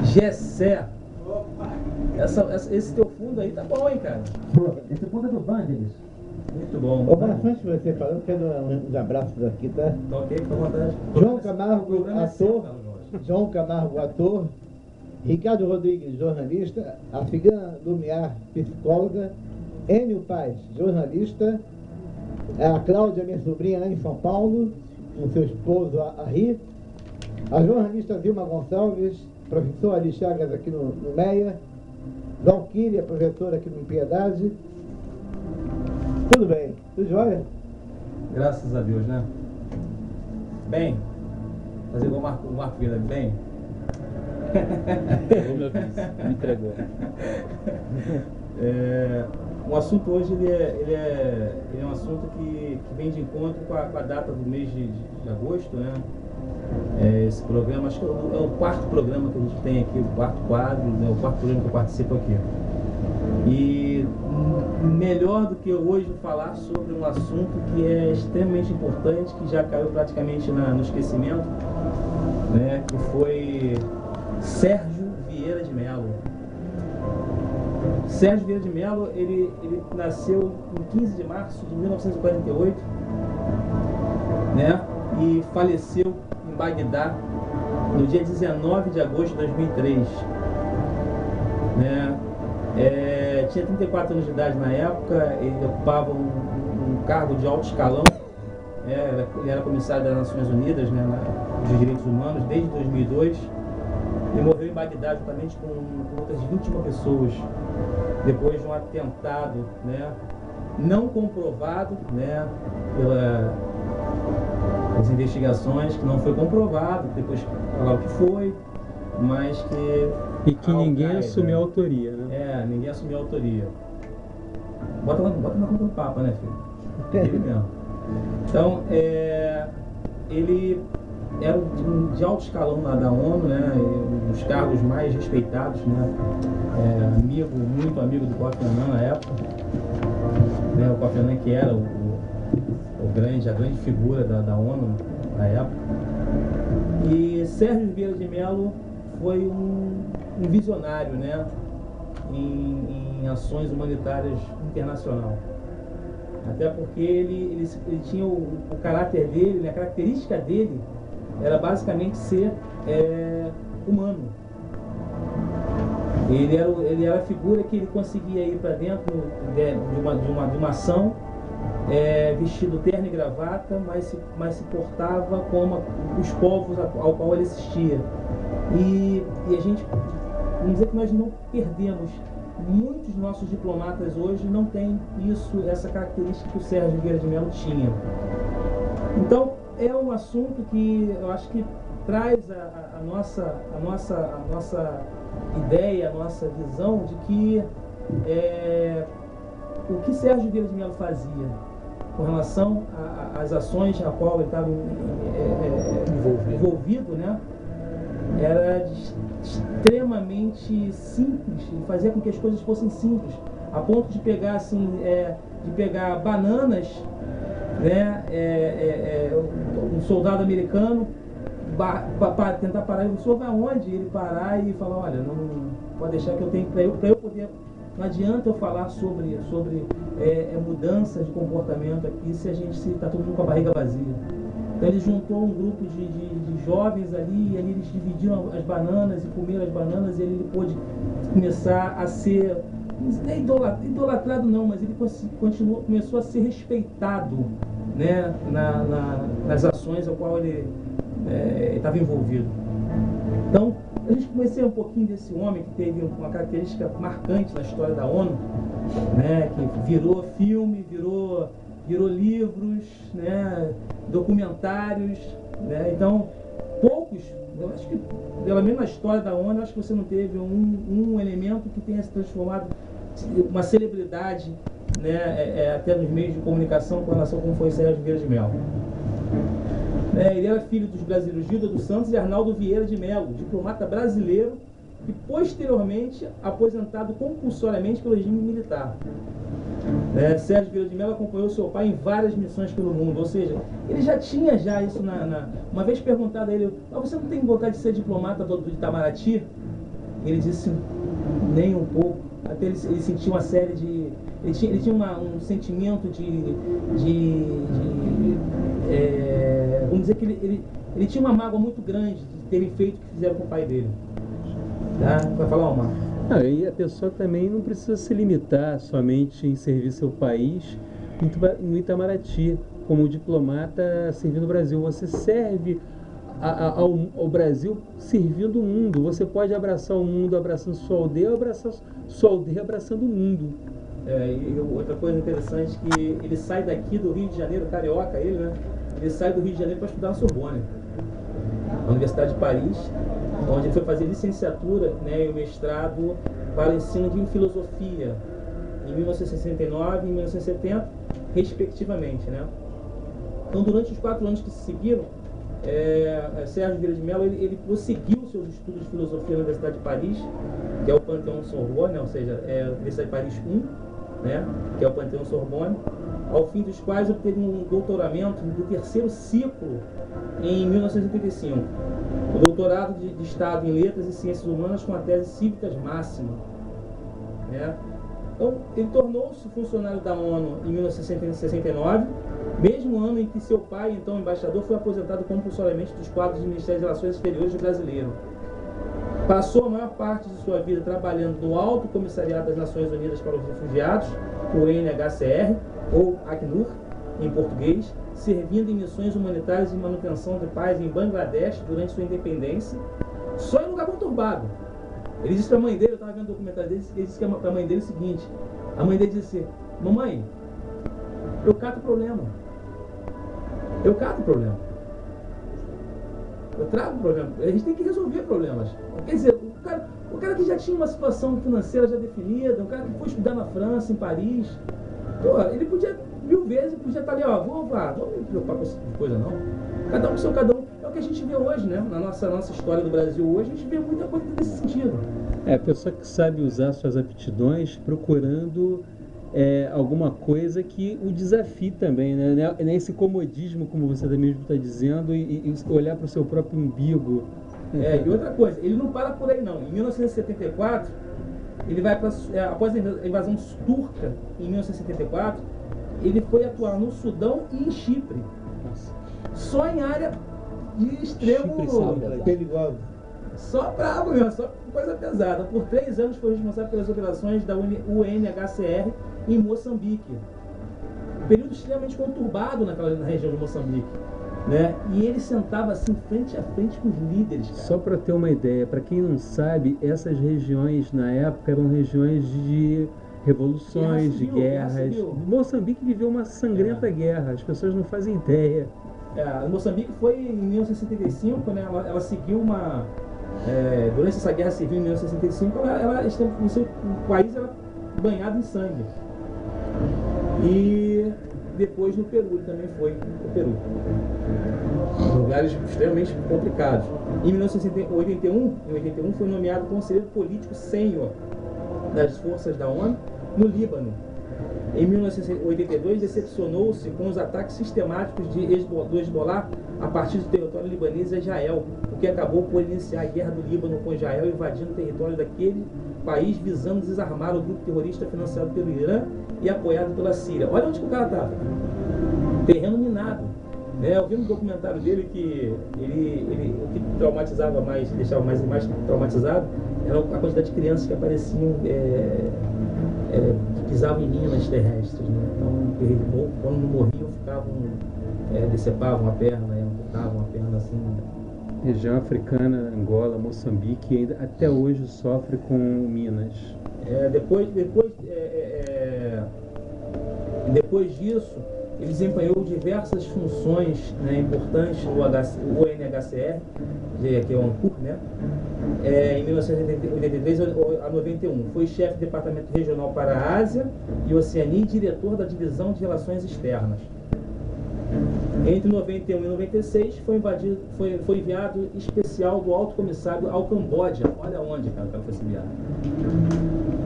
Gessé. Esse teu fundo aí tá bom, hein, cara? Esse fundo é do Vangelis. Muito bom. Ô, bastante você falando, quero uns abraços aqui, tá? Tá ok, fica à vontade. João Camargo, Programa é seu, ator. Carlos Jorge. João Camargo, ator. Ricardo Rodrigues, jornalista. Afigã Lumiar, psicóloga. Enio Paz, jornalista. A Cláudia, minha sobrinha, lá em São Paulo, com seu esposo, Arri. A jornalista Vilma Gonçalves, professor Ali Chagas aqui no MEA. Valquíria, professora aqui no Piedade. Tudo bem? Tudo jóia? Graças a Deus, né? Bem, fazer igual o Marco Vila, bem? Entregou meu vice, me entregou. O assunto hoje ele é um assunto que vem de encontro com a data do mês de agosto, né? Esse programa, acho que é o quarto programa que a gente tem aqui, o quarto quadro, né? O quarto programa que eu participo aqui. E melhor do que hoje falar sobre um assunto que é extremamente importante, que já caiu praticamente no esquecimento, né? Que foi Sérgio Vieira de Mello. Sérgio Vieira de Mello, ele nasceu em 15 de março de 1948, né? E faleceu em Bagdá no dia 19 de agosto de 2003, né? Tinha 34 anos de idade na época, ele ocupava um cargo de alto escalão, ele era comissário das Nações Unidas, né, dos Direitos Humanos desde 2002. Ele morreu em Bagdá juntamente com outras 21 pessoas, depois de um atentado, né, não comprovado, né, pelas investigações, que não foi comprovado, depois falar o que foi, mas que... E que ninguém assumiu a autoria, né? Ninguém assumiu a autoria. Bota na conta do Papa, né, filho? Ele mesmo. Então, ele era de alto escalão lá da ONU, né? Um dos cargos mais respeitados, né? Muito amigo do Kofi Annan na época. Né? O Kofi Annan que era a grande figura da ONU na época. E Sérgio Vieira de Mello foi um visionário, né, em ações humanitárias internacional. Até porque ele tinha o caráter dele, né, a característica dele era basicamente ser humano. Ele era a figura que ele conseguia ir para dentro de uma ação, vestido terno e gravata, mas se portava como os povos ao qual ele assistia. E a gente, vamos dizer que nós não perdemos. Muitos dos nossos diplomatas hoje não têm essa característica que o Sérgio Vieira de Mello tinha. Então, é um assunto que eu acho que traz a nossa ideia, a nossa visão de que o que Sérgio Vieira de Mello fazia com relação às ações a qual ele estava envolvido, né? Era extremamente simples, ele fazia com que as coisas fossem simples, a ponto de pegar bananas, né? Um soldado americano para tentar parar, o senhor vai aonde? Ele parar e falar, olha, não pode deixar que eu tenho, para eu poder, não adianta eu falar sobre mudanças de comportamento aqui se está todo mundo com a barriga vazia. Então ele juntou um grupo de jovens ali, e ali eles dividiram as bananas e comeram as bananas, e ele pôde começar a ser, não é idolatrado não, mas ele começou a ser respeitado, né, nas ações ao qual ele estava envolvido. Então, a gente conheceu um pouquinho desse homem que teve uma característica marcante na história da ONU, né, que virou filme, virou livros, né, documentários, né? Então, poucos, eu acho que, pelo menos na história da ONU, eu acho que você não teve um elemento que tenha se transformado uma celebridade, né, até nos meios de comunicação com relação a como foi Sérgio Vieira de Mello. Ele era filho dos brasileiros Gilda dos Santos e Arnaldo Vieira de Mello, diplomata brasileiro, e posteriormente aposentado compulsoriamente pelo regime militar. Sérgio Vieira de Mello acompanhou seu pai em várias missões pelo mundo, ou seja, ele já tinha isso uma vez perguntado a ele: você não tem vontade de ser diplomata do Itamaraty? Ele disse: nem um pouco. Até ele sentia uma série de... Ele tinha um sentimento vamos dizer que ele tinha uma mágoa muito grande de terem feito o que fizeram com o pai dele. Tá? Vai falar, Omar? E a pessoa também não precisa se limitar somente em servir seu país no Itamaraty. Como diplomata servindo o Brasil, você serve ao Brasil servindo o mundo. Você pode abraçar o mundo abraçando sua aldeia, ou abraçar sua aldeia abraçando o mundo. E outra coisa interessante é que ele sai daqui do Rio de Janeiro, carioca ele, né? Ele sai do Rio de Janeiro para estudar na Sorbonne, na Universidade de Paris, onde ele foi fazer licenciatura, e o mestrado para ensino de filosofia, em 1969 e 1970, respectivamente, né? Então, durante os 4 anos que se seguiram, Sérgio Vieira de Mello ele prosseguiu seus estudos de filosofia na Universidade de Paris, que é o Panteão Sorbonne, ou seja, a Universidade de Paris I, que é o Panteão Sorbonne, ao fim dos quais obteve um doutoramento do 3º ciclo em 1985. O doutorado de Estado em Letras e Ciências Humanas com a tese Cívicas Máxima. Então, ele tornou-se funcionário da ONU em 1969, mesmo ano em que seu pai, então embaixador, foi aposentado compulsoriamente dos quadros do Ministério das Relações Exteriores brasileiro. Passou a maior parte de sua vida trabalhando no Alto Comissariado das Nações Unidas para os Refugiados, o UNHCR, ou ACNUR, em português, servindo em missões humanitárias de manutenção de paz em Bangladesh durante sua independência, só em lugar conturbado. Ele disse para a mãe dele, eu estava vendo o documentário dele, ele disse para a mãe dele o seguinte: a mãe dele disse: mamãe, eu cato problema. Eu cato problema. Eu trago problema. A gente tem que resolver problemas. Quer dizer, o cara que já tinha uma situação financeira já definida, o cara que foi estudar na França, em Paris, ele podia, 1000 vezes, podia estar ali, vou me preocupar com esse tipo de coisa, não. Cada um com seu cada um. É o que a gente vê hoje, né? Na nossa história do Brasil hoje, a gente vê muita coisa nesse sentido. A pessoa que sabe usar suas aptidões procurando alguma coisa que o desafie também, né? Esse comodismo, como você mesmo está dizendo, e olhar para o seu próprio umbigo. E outra coisa, ele não para por aí não. Em 1974, ele vai para, após a invasão turca, em 1974, ele foi atuar no Sudão e em Chipre. Só em área de extremo perigoso. Só bravo mesmo, só coisa pesada. Por 3 anos foi responsável pelas operações da UNHCR em Moçambique. Um período extremamente conturbado na região de Moçambique. E ele sentava assim frente a frente com os líderes, cara. Só para ter uma ideia, para quem não sabe, essas regiões na época eram regiões de revoluções, de guerras. Moçambique viveu uma sangrenta guerra, as pessoas não fazem ideia. Moçambique foi em 1975, ela seguiu uma... durante essa guerra civil em 1965, o país era banhado em sangue. E depois no Peru, ele também foi no Peru. Lugares extremamente complicados. Em 1981, foi nomeado conselheiro político sênior das forças da ONU no Líbano. Em 1982, decepcionou-se com os ataques sistemáticos do Hezbollah a partir do território libanês a Israel, o que acabou por iniciar a guerra do Líbano com Israel, invadindo o território daquele país, visando desarmar o grupo terrorista financiado pelo Irã e apoiado pela Síria. Olha onde que o cara estava. Terreno minado. Eu vi no documentário dele que o que traumatizava mais, deixava mais traumatizado, era a quantidade de crianças que apareciam, que pisavam em minas terrestres. Então, quando não morriam, decepavam a perna, amputavam a perna assim. Região africana, Angola, Moçambique, ainda até hoje sofre com minas. Depois disso, ele desempenhou diversas funções importantes no UNHCR, que é o ANCUR, em 1983 a 91. Foi chefe do Departamento Regional para a Ásia e Oceania e diretor da Divisão de Relações Externas. Entre 91 e 96 foi enviado especial do Alto Comissário ao Camboja. Olha onde, cara, o cara foi enviado.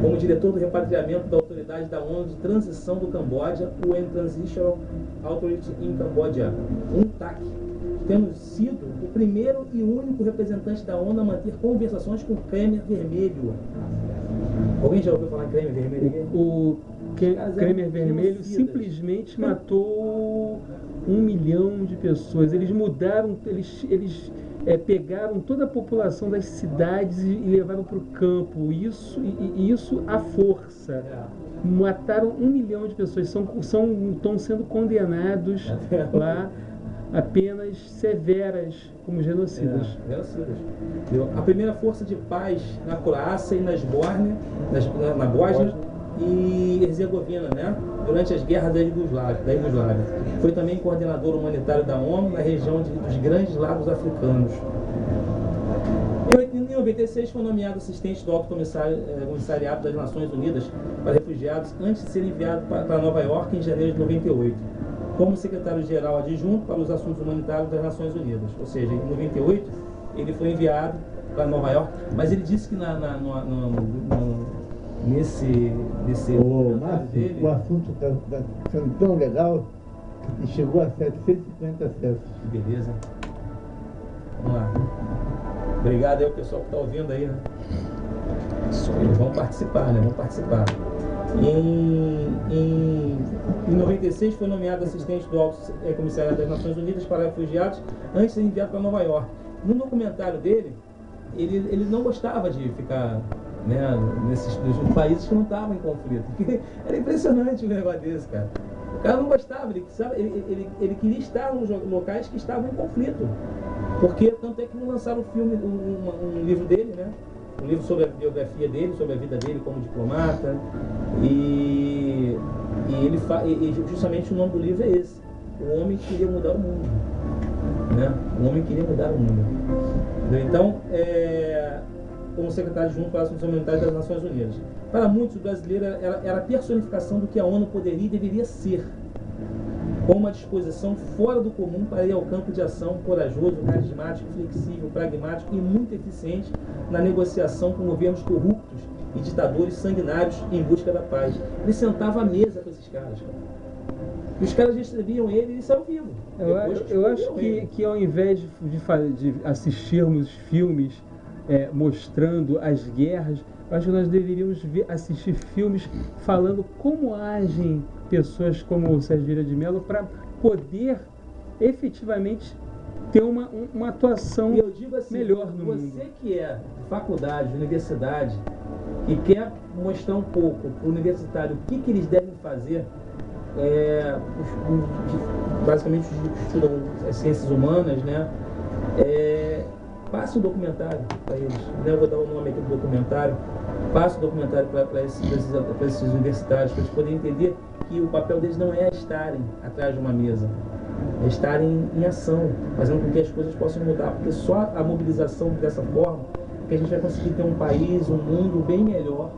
Como diretor do repatriamento da Autoridade da ONU de Transição do Camboja, UN Transitional Authority in Cambodia, UNTAC, tendo sido o primeiro e único representante da ONU a manter conversações com o Khmer Vermelho. Alguém já ouviu falar em Khmer Vermelho? O Khmer Vermelho simplesmente matou 1 milhão de pessoas. Eles mudaram, eles pegaram toda a população das cidades e levaram para o campo. Isso à força. Mataram 1 milhão de pessoas. Estão sendo condenados lá a penas severas como genocidas. Genocidas. A primeira força de paz na Croácia e na Bósnia e Herzegovina, né? Durante as guerras da Iugoslávia. Foi também coordenador humanitário da ONU na região dos Grandes Lagos Africanos. Em 96 foi nomeado assistente do Alto Comissariado das Nações Unidas para Refugiados antes de ser enviado para Nova York em janeiro de 98, como secretário-geral adjunto para os assuntos humanitários das Nações Unidas. Ou seja, em 98 ele foi enviado para Nova York, mas ele disse que nesse Márcio, dele... o assunto está sendo tão legal que chegou a 750 acessos. Que beleza. Vamos lá. Obrigado aí ao pessoal que está ouvindo aí, né? Vamos participar, né? Vamos participar. Em 96 foi nomeado assistente do Alto Comissariado das Nações Unidas para Refugiados antes de ser enviado para Nova York. No documentário dele, ele não gostava de ficar, né, nesses países que não estavam em conflito. Era impressionante o negócio desse, cara. O cara não gostava, ele queria estar nos locais que estavam em conflito. Porque tanto é que não lançaram um filme, um livro dele, né? Um livro sobre a biografia dele, sobre a vida dele como diplomata. E justamente o nome do livro é esse: O Homem que Queria Mudar o Mundo. Né? O Homem que Queria Mudar o Mundo. Então, como secretário junto para as Assuntos Humanitários das Nações Unidas. Para muitos, o brasileiro era a personificação do que a ONU poderia e deveria ser, com uma disposição fora do comum para ir ao campo de ação, corajoso, carismático, flexível, pragmático e muito eficiente na negociação com governos corruptos e ditadores sanguinários em busca da paz. Ele sentava à mesa com esses caras, cara. E os caras recebiam ele e ele saiu vivo. Eu acho que ao invés de assistirmos filmes mostrando as guerras, eu acho que nós deveríamos assistir filmes falando como agem pessoas como o Sérgio Vieira de Mello para poder efetivamente ter uma atuação e eu digo assim, melhor no mundo. Você que é de universidade e quer mostrar um pouco para o universitário o que eles devem fazer, basicamente os que estudam as ciências humanas, né? Passe um documentário para eles, né? Eu vou dar o nome aqui do documentário. Passe um documentário para esses universitários, para eles poderem entender que o papel deles não é estarem atrás de uma mesa, é estarem em ação, fazendo com que as coisas possam mudar, porque só a mobilização dessa forma é que a gente vai conseguir ter um país, um mundo bem melhor,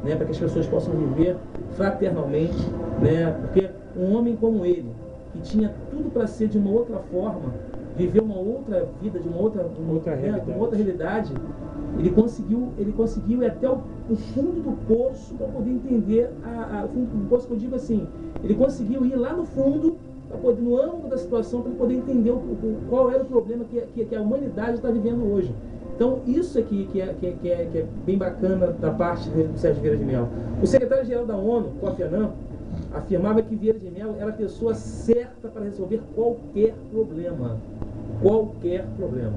né? Para que as pessoas possam viver fraternalmente, né? Porque um homem como ele, que tinha tudo para ser de uma outra forma, viver uma outra vida, de uma outra realidade, ele conseguiu ir até o fundo do poço para poder entender o fundo do poço, que eu digo assim, ele conseguiu ir lá no fundo, no âmago da situação, para poder entender qual era o problema que a humanidade está vivendo hoje. Então, isso aqui que é bem bacana da parte do Sérgio Vieira de Mello. O secretário-geral da ONU, Kofi Annan, afirmava que Vieira de Mello era a pessoa certa para resolver qualquer problema. Qualquer problema.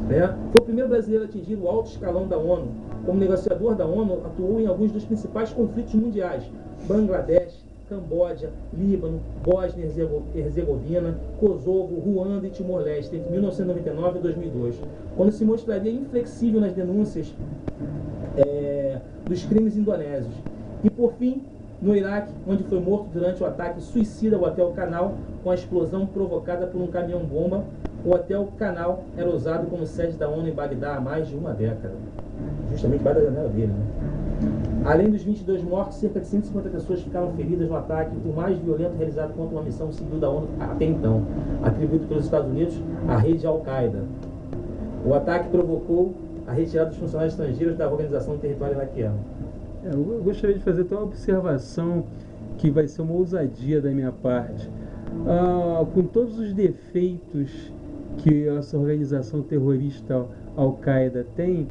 Né? Foi o primeiro brasileiro a atingir o alto escalão da ONU. Como negociador da ONU, atuou em alguns dos principais conflitos mundiais: Bangladesh, Camboja, Líbano, Bósnia e Herzegovina, Kosovo, Ruanda e Timor-Leste, entre 1999 e 2002, quando se mostraria inflexível nas denúncias dos crimes indonésios. E, por fim, no Iraque, onde foi morto durante o ataque suicida ao Hotel Canal com a explosão provocada por um caminhão-bomba. O Hotel Canal era usado como sede da ONU em Bagdá há mais de uma década. Justamente Bagdá era dele, né? Além dos 22 mortos, cerca de 150 pessoas ficaram feridas no ataque, o mais violento realizado contra uma missão civil da ONU até então, atribuído pelos Estados Unidos à rede Al-Qaeda. O ataque provocou a retirada dos funcionários estrangeiros da organização do território iraquiano. Eu gostaria de fazer até uma observação que vai ser uma ousadia da minha parte. Com todos os defeitos que essa organização terrorista Al-Qaeda tem,